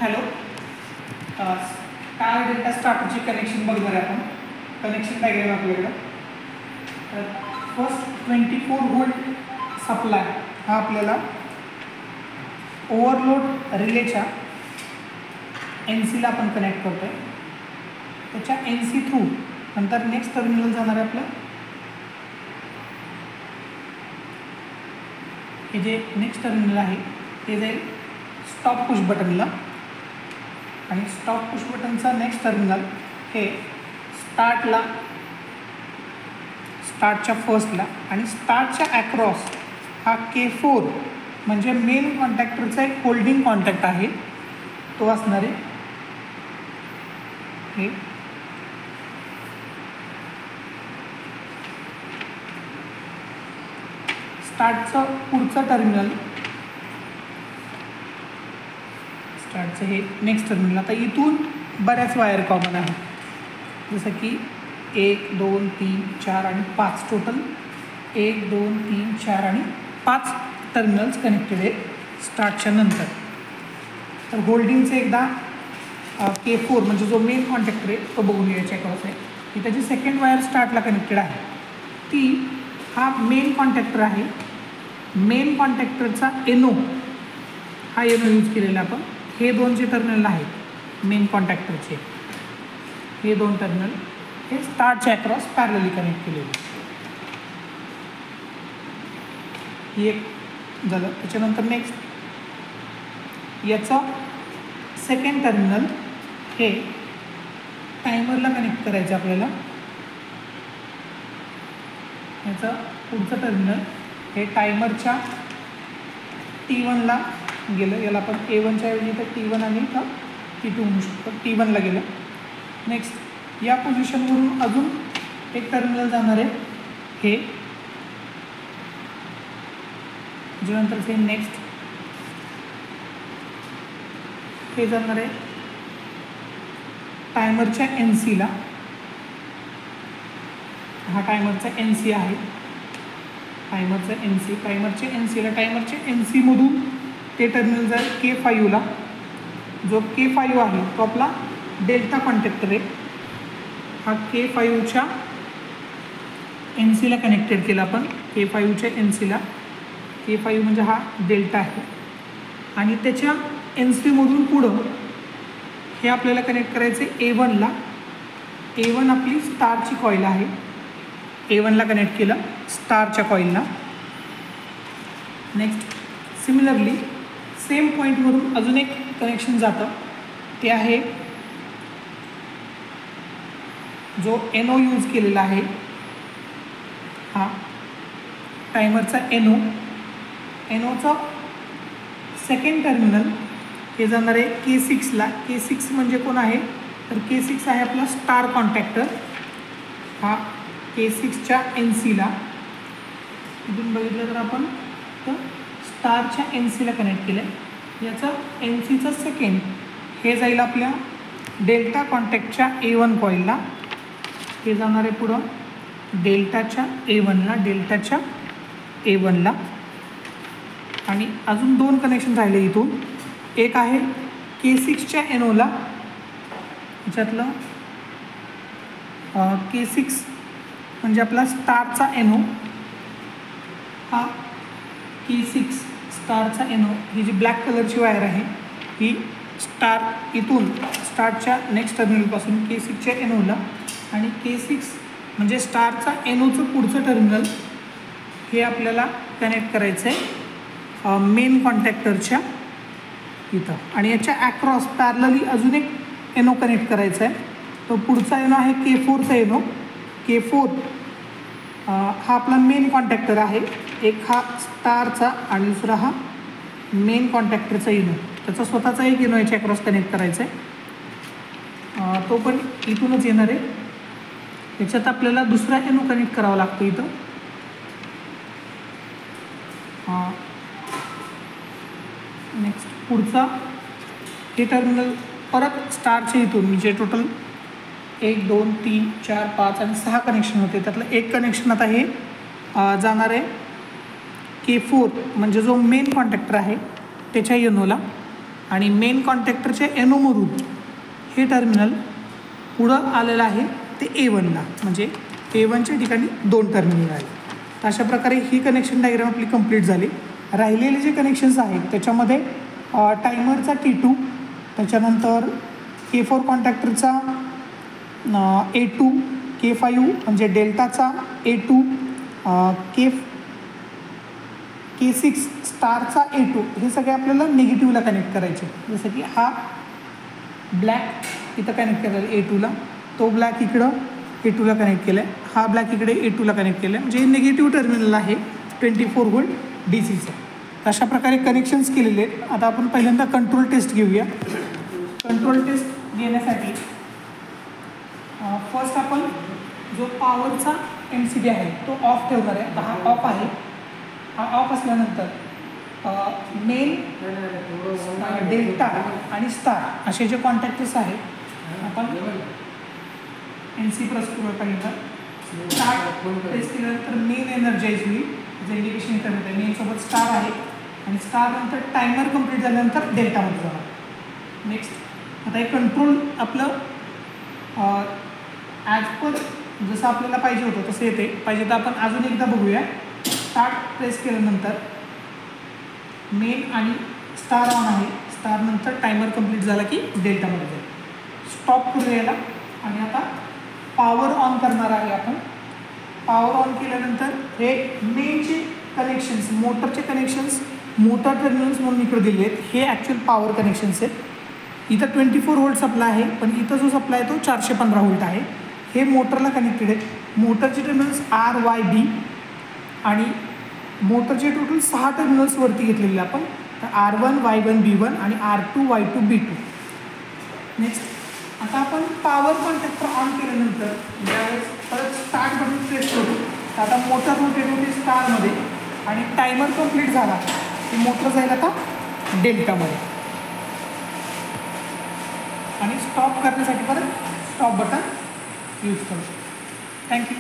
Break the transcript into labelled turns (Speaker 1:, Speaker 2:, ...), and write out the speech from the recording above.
Speaker 1: Hello, star delta स्टार्टरचे connection बघणार आहे आपण. कनेक्शन डायग्राम आपल्याकडं. तर फर्स्ट 24 व्होल्ट सप्लाय हा आपल्याला ओव्हरलोड रिलेच्या NCला आपण कनेक्ट करतो आहे. त्याच्या NC थ्रू नंतर नेक्स्ट टर्मिनल जाणार आहे आपलं. हे जे नेक्स्ट टर्मिनल आहे ते जाईल स्टॉप पुश बटनला, आणि स्टॉप पुश बटनचा नेक्स्ट टर्मिनल हे स्टार्टच्या फर्स्टला, आणि स्टार्टच्या ॲक्रॉस हा K4 म्हणजे मेन कॉन्टॅक्टरचा एक होल्डिंग कॉन्टॅक्ट आहे, तो असणार आहे हे. स्टार्टचं पुढचं टर्मिनल, स्टार्टचं हे नेक्स्ट टर्मिनल. आता इथून बऱ्याच वायर कॉमन आहे, जसं की 1 2 3 4 आणि 5, टोटल 1 2 3 4 आणि 5 टर्मिनल्स कनेक्टेड आहेत स्टार्टच्या नंतर. तर होल्डिंगचे एकदा K4 म्हणजे जो मेन कॉन्टॅक्टर आहे तो बघून घ्यायच्या क्रॉस आहे की त्याची सेकंड वायर स्टार्टला कनेक्टेड आहे. ती हा मेन कॉन्टॅक्टर आहे. मेन कॉन्टॅक्टरचा NO हा NO यूज केलेला आपण. हे दोन जे टर्मिनल आहेत मेन कॉन्टॅक्टरचे, हे दोन टर्मिनल हे स्टार्टच्या अक्रॉस पॅरलली कनेक्ट केलेले. हे एक झालं. त्याच्यानंतर नेक्स्ट याचं सेकंड टर्मिनल हे टायमरला कनेक्ट करायचं आपल्याला. याचं पुढचं टर्मिनल हे टायमरच्या T1ला गेलं. याला आपण A1च्या ऐवजी तर T1 आणि T2 म्हणू शकतो. T1ला गेलं. नेक्स्ट या पोझिशनवरून अजून एक टर्मिनल जाणार आहे हे, त्याच्यानंतर हे नेक्स्ट हे जाणार आहे टायमरच्या NCला. हा टायमरचा NC आहे, टायमरचा NC. टायमरच्या NCला, टायमरच्या NCमधून ते टर्मिनल जाईल K5ला. जो K5 आहे तो आपला डेल्टा कॉन्टॅक्टर आहे. हा K5च्या NCला कनेक्टेड केला आपण. K5च्या NCला, K5 म्हणजे हा डेल्टा आहे, आणि त्याच्या NCमधून पुढं हे आपल्याला कनेक्ट करायचं आहे A1ला. A1 आपली स्टारची कॉईल आहे. A1ला कनेक्ट केलं स्टारच्या कॉईलला. नेक्स्ट सिमिलरली सेम पॉईंटवरून अजून एक कनेक्शन जातं, ते आहे जो NO यूज केलेला आहे हा टायमरचा NOचा सेकंड टर्मिनल हे जाणार आहे K6ला. K6 म्हणजे कोण आहे तर K6 आहे आपला स्टार कॉन्टॅक्टर. हा K6च्या NCला इथून बघितलं तर आपण तर स्टारच्या NCला कनेक्ट केलं आहे. याचा NCचा सेकंड हे जाईल आपल्या डेल्टा कॉन्टॅक्टच्या A1 कॉईलला. हे जाणार आहे पुढं डेल्टाच्या A1ला. आणि अजून दोन कनेक्शन राहिले इथून. एक आहे K6च्या NOला, याच्यातलं K6 म्हणजे आपला स्टारचा NO. हा K6 स्टारचा NO, ही जी ब्लॅक कलरची वायर आहे ही स्टार इथून स्टारच्या नेक्स्ट टर्मिनलपासून K6च्या NOला, आणि K6 म्हणजे स्टारचा NOचं पुढचं टर्मिनल हे आपल्याला कनेक्ट करायचं आहे मेन कॉन्टॅक्टरच्या इथं. आणि याच्या ॲक्रॉस पॅरलली अजून एक NO कनेक्ट करायचा आहे. तो पुढचा NO आहे K4चा NO. K4 हा आपला मेन कॉन्टॅक्टर आहे. एक हा स्टारचा आणि दुसरा हा मेन कॉन्टॅक्टरचा NO. त्याचा स्वतःचा एक NO याच्या ॲक्रॉस कनेक्ट करायचा आहे. तो पण इथूनच येणार आहे. याच्यात आपल्याला दुसरा NO कनेक्ट करावा लागतो इथं. नेक्स्ट पुढचा हे टर्मिनल परत स्टारच्या इथून म्हणजे टोटल 1 2 3 4 5 आणि 6 कनेक्शन होते. त्यातलं एक कनेक्शन आता हे जाणार आहे K4 म्हणजे जो मेन कॉन्टॅक्टर आहे त्याच्या NOला. आणि मेन कॉन्टॅक्टरच्या एनोमधून हे टर्मिनल पुढं आलेलं आहे ते A1ला, म्हणजे A1च्या ठिकाणी 2 टर्मिनल आहे. तर अशा प्रकारे ही कनेक्शन डायग्राम आपली कंप्लीट झाली. राहिलेले जे कनेक्शन्स आहेत त्याच्यामध्ये टायमरचा T2, त्याच्यानंतर K4 कॉन्टॅक्टरचा A2, K5 म्हणजे डेल्टाचा A2, K6 स्टारचा A2, हे सगळे आपल्याला निगेटिव्हला कनेक्ट करायचे. जसं की हा ब्लॅक इथं कनेक्ट केलेला आहे A2ला, तो ब्लॅक इकडं A2ला कनेक्ट केला आहे, हा ब्लॅक इकडे A2ला कनेक्ट केला आहे, म्हणजे हे निगेटिव्ह टर्मिनल आहे 24 व्होल्ट DCचं. अशा प्रकारे कनेक्शन्स केलेले आहेत. आता आपण पहिल्यांदा कंट्रोल टेस्ट घेऊया. कंट्रोल टेस्ट घेण्यासाठी फर्स्ट आपण जो पॉवरचा MCB आहे तो ऑफ ठेवणार आहे. हा ऑफ आहे. हा ऑफ असल्यानंतर मेन, डेल्टा आणि स्टार असे जे कॉन्टॅक्टर्स आहेत आपण NC प्रेस करूया. पहिल्यांदा स्टार्ट प्रेस केल्यानंतर मेन एनर्जाइज होईल, जे इंडिकेशन करत आहे. मेनसोबत स्टार आहे आणि स्टार नंतर टायमर कंप्लीट झाल्यानंतर डेल्टामध्ये जाणार. नेक्स्ट आता हे कंट्रोल आपलं ॲज पर जसं आपल्याला पाहिजे होतं तसं येते. पाहिजे तर आपण अजून एकदा बघूया. स्टार्ट प्रेस केल्यानंतर मेन आणि स्टार ऑन आहे, स्टार नंतर टायमर कंप्लीट झाला की डेल्टामध्ये जाईल. स्टॉप करूया याला आणि आता पॉवर ऑन करणार आहे आपण. पॉवर ऑन केल्यानंतर हे मेनचे कनेक्शन्स, मोटरचे कनेक्शन्स, मोटर टर्मिनल्स म्हणून इकडे दिले आहेत, हे ॲक्च्युअल पॉवर कनेक्शन्स आहेत. इथं 24 व्होल्ट सप्लाय आहे, पण इथं जो सप्लाय आहे तो 415 व्होल्ट आहे. हे मोटरला कनेक्टेड आहेत. मोटरचे टर्मिनल्स RYB आणि मोटरचे टोटल 6 टर्मिनल्सवरती घेतलेले आपण, तर R1 Y1 B1 आणि R2 Y2 B2. नेक्स्ट आता आपण पॉवर कॉन्टॅक्टर ऑन केल्यानंतर ज्यावेळेस परत स्टार्ट बटन प्रेस करू, तर आता मोटर रोटेट होते स्टारमध्ये आणि टायमर कंप्लीट झाला की मोटर जाईल आता डेल्टामध्ये. आणि स्टॉप करण्यासाठी परत स्टॉप बटन यूज करू शकतो. थँक्यू.